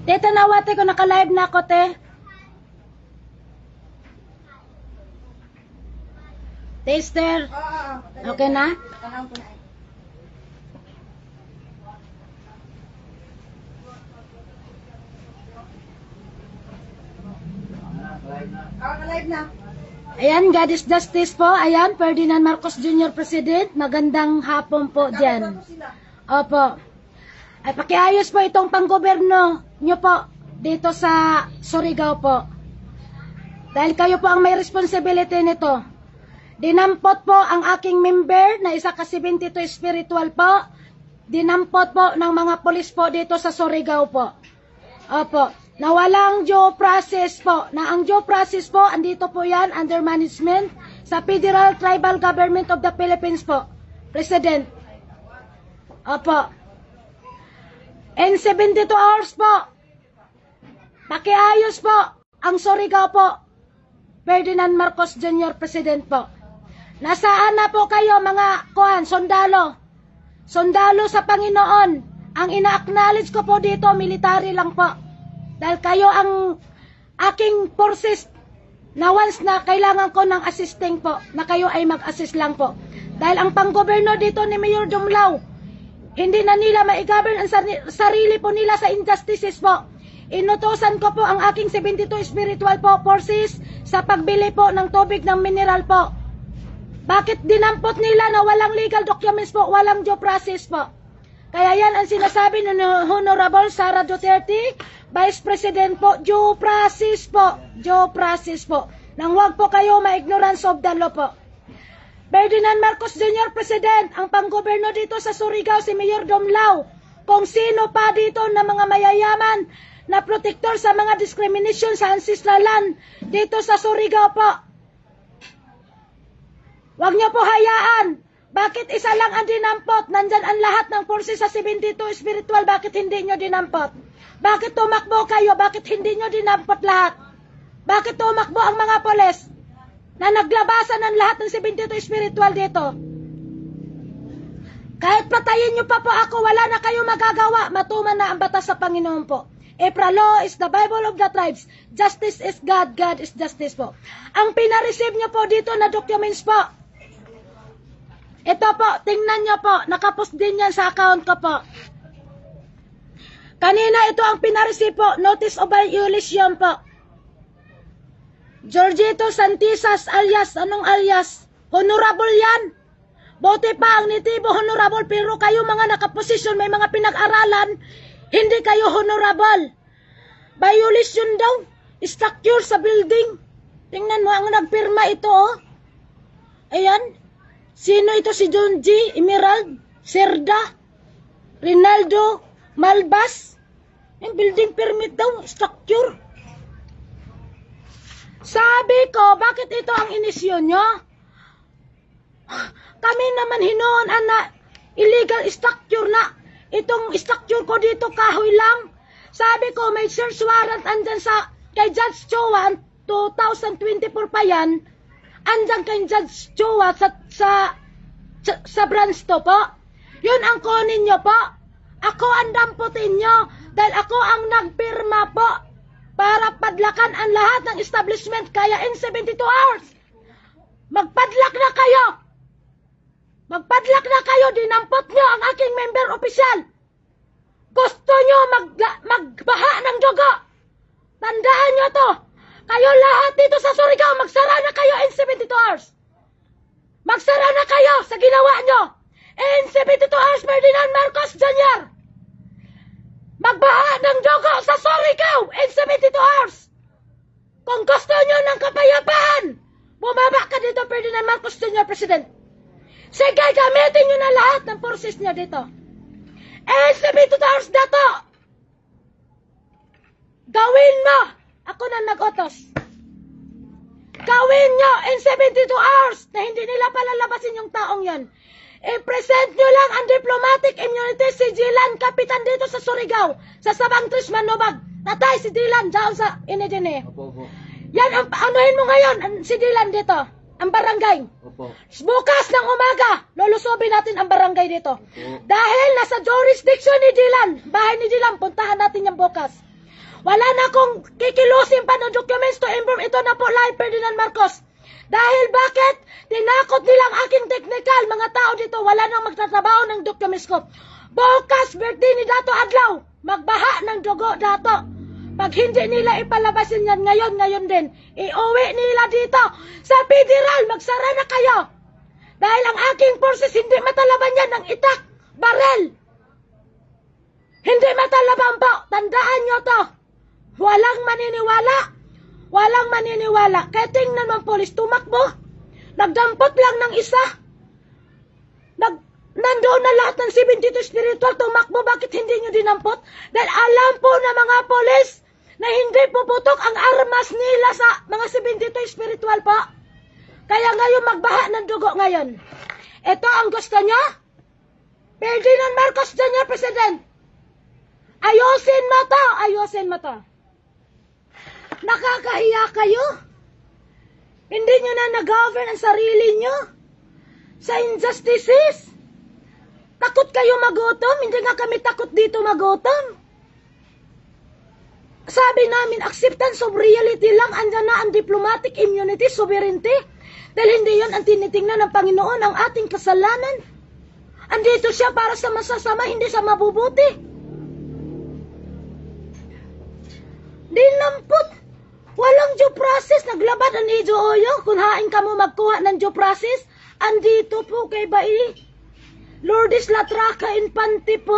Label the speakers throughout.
Speaker 1: Te, tanawa te, kung naka-live na ako, te. Taster. Okay na?
Speaker 2: Live na.
Speaker 1: Ayan, God is Justice po. Ayan, Ferdinand Marcos Jr. President. Magandang hapon po dyan. Opo. Ay, pakiayos po itong panggoberno nyo po dito sa Surigao po. Dahil kayo po ang may responsibility nito. Dinampot po ang aking member na isa ka 72 spiritual po. Dinampot po ng mga polis po dito sa Surigao po. Opo. Na walang due process po. Na ang due process po, andito po yan under management sa Federal Tribal Government of the Philippines po. President. Opo. In 72 hours po, pakiayos po ang Surigao po. Ferdinand Marcos Jr. President po. Nasaan na po kayo mga sundalo? Sundalo sa Panginoon. Ang ina-acknowledge ko po dito, military lang po. Dahil kayo ang aking forces na once na kailangan ko ng assisting po, na kayo ay mag-assist lang po. Dahil ang panggoberno dito ni Mayor Dumlao, hindi na nila ma-govern ang sarili po nila sa injustices po. Inutosan ko po ang aking 72 spiritual po forces sa pagbili po ng tubig ng mineral po. Bakit dinampot nila na walang legal documents po, walang due process po? Kaya yan ang sinasabi ng Honorable Sara Duterte, Vice President po, due process po, due process po. Nang wag po kayo ma-ignorance of the law po. Ferdinand Marcos Jr. President, ang panggoberno dito sa Surigao, si Mayor Dumlao, kung sino pa dito na mga mayayaman na protector sa mga discrimination sa ancestral land dito sa Surigao po. Wag niyo po hayaan. Bakit isa lang ang dinampot? Nandyan ang lahat ng forces sa 72 spiritual. Bakit hindi nyo dinampot? Bakit tumakbo kayo? Bakit hindi nyo dinampot lahat? Bakit tumakbo ang mga polis na naglabasan ng lahat ng 72 spiritual dito? Kahit patayin nyo pa po ako, wala na kayo magagawa. Matuman na ang batas sa Panginoon po. Ifra law is the Bible of the tribes. Justice is God. God is justice po. Ang pinareceive nyo po dito na documents po. Ito po, tingnan nyo po. Nakapost din yan sa account ko po. Kanina ito ang pinareceive po. Notice of violation po. Georgito Santisas alias. Anong alias? Honorable yan. Bote pa ang nitibo honorable. Pero kayo mga nakaposisyon, may mga pinag-aralan, hindi kayo honorable. Violation daw. Structure sa building. Tingnan mo, ang nagpirma ito oh. Ayan. Sino ito? Si John G. Emerald, Serda, Rinaldo, Malbas. Yung building permit daw, structure. Sabi ko, bakit ito ang inisyon nyo? Kami naman hinoon na illegal structure na. Itong structure ko dito, kahoy lang. Sabi ko, may search warrant andyan sa, kay Judge Chua, 2024 pa yan. Andyan kay Judge Chua sa branch to po. Yun ang kunin nyo po. Ako ang damputin nyo dahil ako ang nagpirma po para padlakan ang lahat ng establishment. Kaya in 72 hours, magpadlak na kayo. Magpadlak na kayo. Dinampot nyo ang aking member official. Gusto nyo magbaha ng dugo. Tandaan nyo to. Kayo lahat dito sa Surigao, magsara na kayo in 72 hours. Magsara na kayo sa ginawa nyo. In 72 hours, Ferdinand Marcos Jr. Magbaha ng dugo sa Surigao in 72 hours. Kung gusto nyo ng kapayapaan, bumaba ka dito, Ferdinand Marcos Jr. President. Sige, gamitin nyo na lahat ng forces nyo dito. In 72 hours na to. Gawin mo. Ako na nag-utos. Gawin nyo in 72 hours na hindi nila palalabasin yung taong yan. I-present nyo lang ang diplomatic immunity si Dylan, kapitan dito sa Surigao, sa Sabang Tris Manobag. Natay si Dylan, dyan sa Inedine.
Speaker 3: Opo.
Speaker 1: Yan, anuhin mo ngayon, si Dylan dito, ang barangay.
Speaker 3: Opo.
Speaker 1: Bukas ng umaga, lulusobin natin ang barangay dito.
Speaker 3: Opo.
Speaker 1: Dahil nasa jurisdiction ni Dylan, bahay ni Dylan, puntahan natin yung bukas. Wala na akong kikilusin pa ng documents to inform ito na po live Ferdinand Marcos. Dahil bakit? Tinakot nilang aking technical. Mga tao dito, wala nang magtatrabaho ng documents ko. Bukas, birthday ni Dato Adlaw. Magbaha ng dugo, Dato. Pag hindi nila ipalabasin yan ngayon din, iuwi nila dito. Sa federal, magsara na kayo. Dahil ang aking forces hindi matalaban yan ng itak, barel. Hindi matalaban po. Tandaan nyo to. Walang maniniwala. Walang maniniwala. Kaya tingnan mo polis, tumakbo. Nagdampot lang ng isa. Nandoon na lahat ng 72 spiritual, tumakbo. Bakit hindi nyo dinampot? Dahil alam po na mga polis na hindi puputok ang armas nila sa mga 72 spiritual po. Kaya ngayon magbaha ng dugo ngayon. Ito ang gusto nyo? Ferdinand Marcos Jr. President. Ayusin mo to. Ayusin mo to. Nakakahiya kayo. Hindi nyo na nag-govern ang sarili nyo sa injustices. Takot kayo magutom. Hindi nga kami takot dito magutom. Sabi namin, acceptance of reality lang. Andyan na ang diplomatic immunity, sovereignty. Dahil hindi yun ang tinitingnan ng Panginoon ang ating kasalanan. Andito siya para sa masasama, hindi sa mabubuti. Dinampot. Walang due process. Naglabad ang Ijo Oyo. Kung hain ka mo magkuha ng due process, andito po kay Bai. Lourdes Latraca Infante po.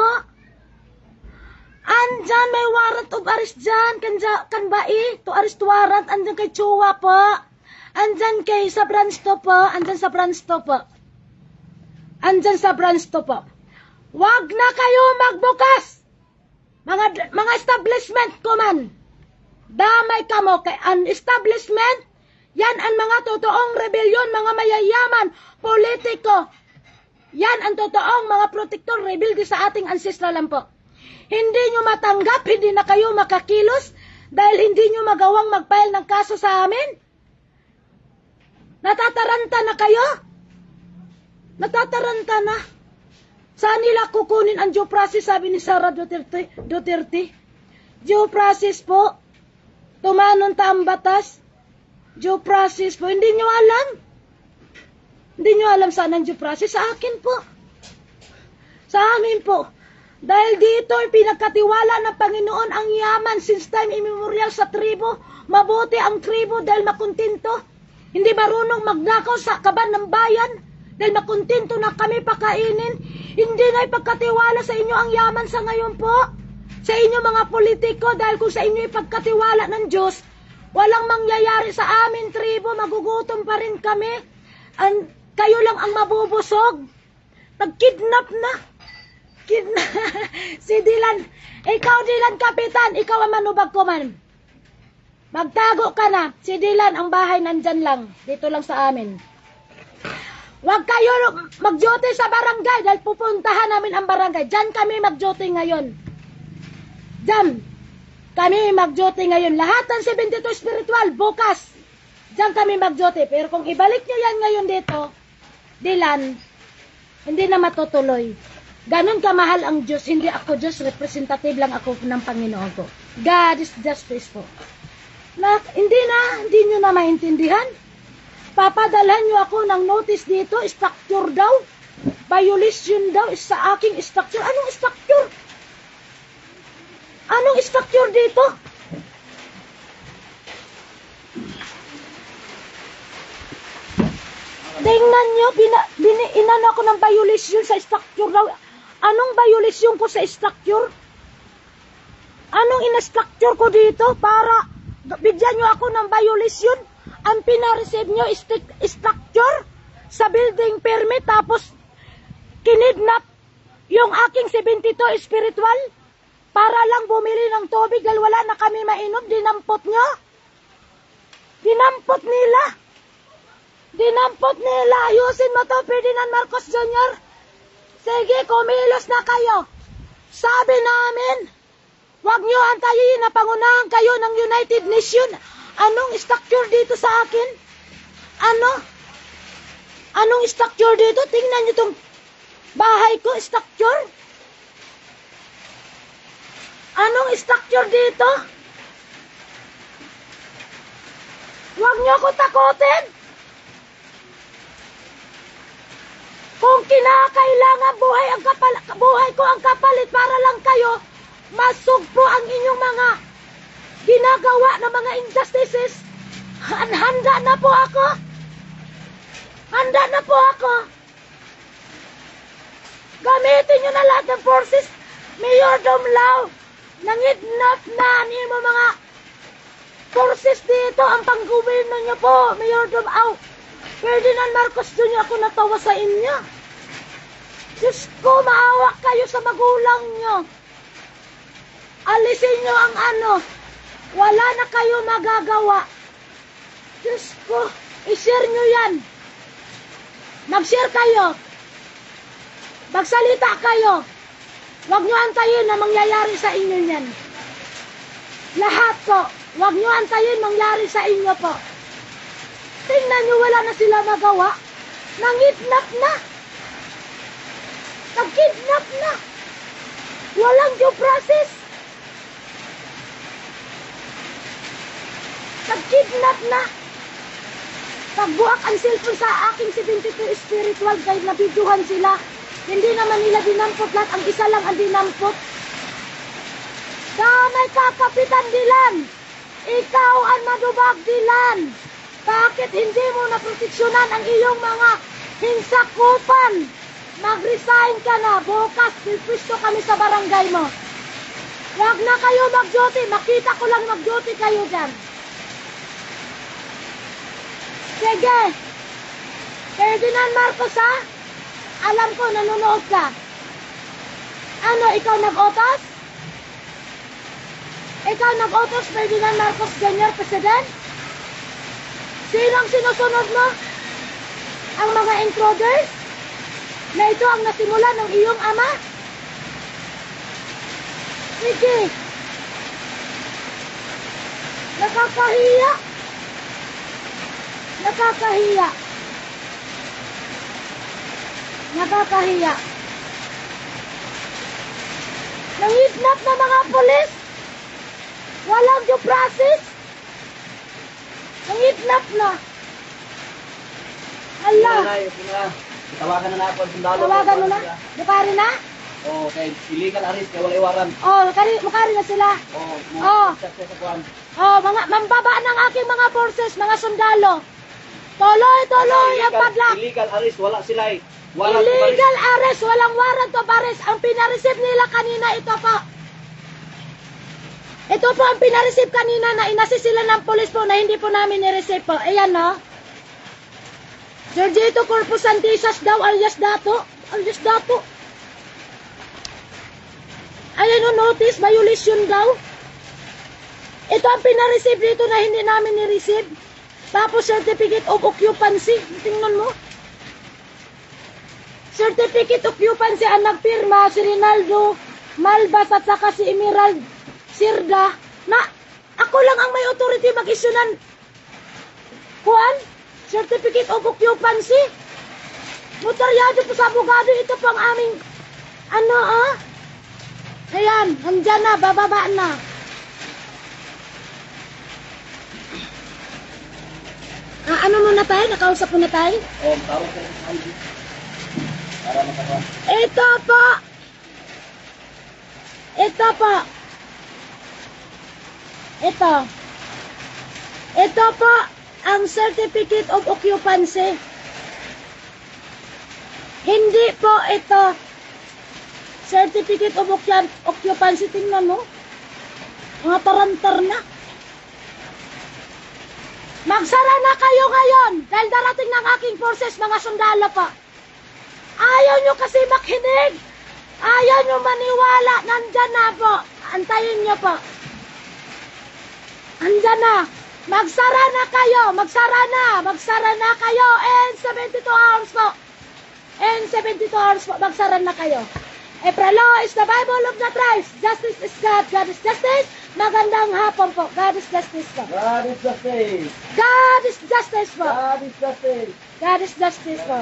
Speaker 1: Andyan may warrant of arrest dyan. Kan Bai. To arrest warrant. Andyan kay Chua po. Andyan kay sa branch to po. Andyan sa branch to po. Andyan sa branch to po. Wag na kayo magbukas. Mga establishment ko man. Damay ka mo kay an establishment. Yan ang mga totoong rebellion, mga mayayaman, politiko. Yan ang totoong mga protector, rebelde sa ating ancestral lang po. Hindi nyo matanggap, hindi na kayo makakilos dahil hindi nyo magawang mag-file ng kaso sa amin. Natataranta na kayo? Natataranta na. Saan nila kukunin ang due process, sabi ni Sara Duterte? Due process po. Tumanon ta ang batas. Due process po. Hindi nyo alam. Hindi nyo alam saan ang due process. Sa akin po. Sa amin po. Dahil dito ay pinagkatiwala ng Panginoon ang yaman since time immemorial sa tribo. Mabuti ang tribo dahil makontento. Hindi marunong magnakaw sa kaban ng bayan. Dahil makontento na kami pakainin. Hindi na ipagkatiwala sa inyo ang yaman sa ngayon po. Sa inyo mga politiko, dahil kung sa inyo ipagkatiwala ng Diyos, walang mangyayari sa amin, tribo, magugutom pa rin kami. Kayo lang ang mabubusog. Nag-kidnap na. Si Dylan, ikaw Dylan Kapitan, ikaw ang manubag ko man. Magtago ka na. Si Dylan, ang bahay nandyan lang. Dito lang sa amin. Huwag kayo mag-duty sa barangay dahil pupuntahan namin ang barangay. Diyan kami mag-duty ngayon. Diyan kami mag-duty ngayon. Lahat ng 72 spiritual, bukas. Diyan kami mag-duty. Pero kung ibalik nyo yan ngayon dito, Dylan, hindi na matutuloy. Ganon kamahal ang Diyos. Hindi ako Diyos, representative lang ako ng Panginoon ko. God is justice po. Hindi nyo na maintindihan. Papadalhan nyo ako ng notice dito, structure daw. Violation daw sa aking structure. Anong structure? Anong structure dito? Tingnan nyo, inano ako ng violation sa structure daw. Anong violation ko sa structure? Anong ina-structure ko dito para bigyan nyo ako ng violation? Ang pinareceive nyo structure sa building permit tapos kinidnap yung aking 72 spiritual para lang bumili ng tubig dahil wala na kami mainom. Dinampot nyo. Dinampot nila. Dinampot nila. Ayusin mo to, Ferdinand Marcos Jr. Sige, kumilos na kayo. Sabi namin, huwag nyo antayin na pangunahan kayo ng United Nations. Anong structure dito sa akin? Anong structure dito? Tingnan nyo itong bahay ko, structure. Anong structure dito? Huwag niyo ako takutin. Kung kinakailangan buhay ko ang kapalit para lang kayo, masugpo ang inyong mga ginagawa ng mga injustices. Handa na po ako. Handa na po ako. Gamitin nyo na lahat ng forces. Mayor Dumlao, nangidnap na niyo mga forces dito. Ang pang-gobyerno nyo po, Mayor Dumlao. Ferdinand Marcos Jr. ako natawa sa inyo. Diyos ko, maawa kayo sa magulang nyo. Alisin nyo ang ano. Wala na kayo magagawa. Diyos ko, i-share nyo yan. Mag-share kayo. Magsalita kayo. Huwag nyo antayin na mangyayari sa inyo yan. Lahat po. Huwag nyo antayin mangyari sa inyo po. Tingnan nyo, wala na sila magawa. Nangidnap na. Nagkidnap na. Walang due process. Nagkidnap na. Pagbuak ang cellphone sa aking 72 spiritual guide na bidyuhan sila. Hindi naman nila dinampot lahat. Ang isa lang ang dinampot. Damay ka, Kapitan Dilan. Ikaw ang madubag, Dilan. Bakit hindi mo naproteksyonan ang iyong mga hinsakupan? Mag-resign ka na. Bukas, pipwisto kami sa barangay mo. Huwag na kayo mag-duty. Makita ko lang mag-duty kayo dyan. Sige. Ferdinand Marcos, ha? Alam ko, nanonood ka. Ano, ikaw nag-otos? Ikaw nag-otos, Ferdinand Marcos Jr., President? Sinong sinusunod mo? Ang mga intruders? Na ito ang nasimula ng iyong ama? Sige. Nakakahiya. Nakakahiya. Nakakahiya. Nangidnap na mga pulis. Walang due process. Nangidnap na. Hala.
Speaker 2: Tawagan na na ako ang sundalo.
Speaker 1: Tawagan mo na? Depari na?
Speaker 2: Oo, kay illegal arrest, kay wala iwaran.
Speaker 1: Makari na sila. Mga mambaba ng aking mga forces, mga sundalo. Tuloy ang padlak.
Speaker 2: Illegal arrest, wala sila eh.
Speaker 1: Illegal arrest, walang warrant of arrest. Ang pinareceive nila kanina, ito po. Ito po ang pinareceive kanina na inasist sila ng polis po na hindi po namin nireceive po. Ayan, no? Sergito Corpus Santisas daw, alias Dato. Alias Dato. Ayan, no, notice, violation daw. Ito ang pinareceive dito na hindi namin ni-receive. Tapos certificate of occupancy. Tingnan mo. Certificate of occupancy ang nagpirma si Rinaldo Malbas at saka si Emerald Sirda na ako lang ang may authority mag-issue ng certificate of occupancy. Notaryado po sa abogado. Ito po ang aming ayan, nandyan na, bababa na. Ano muna tayo? Nakausap muna tayo?
Speaker 2: Oo, tawag ka sa ID. Para makakuha.
Speaker 1: Ito po. Ito po. Ito po ang certificate of occupancy. Hindi po ito certificate of occupancy. Tingnan mo. Mga tarantar na. Magsara na kayo ngayon dahil darating ng aking forces, mga sundalo po. Ayaw nyo kasi makinig. Ayaw nyo maniwala. Nandyan na po. Antayin nyo po. Andyan na. Magsara na kayo. Magsara na kayo. And 72 hours po. And 72 hours po. Magsara na kayo. Law is the Bible of the tribes. Justice is God. God is justice. Magandang hapon po. God is justice po.
Speaker 2: God is justice.
Speaker 1: God is justice po.
Speaker 2: God is justice.
Speaker 1: God is justice po.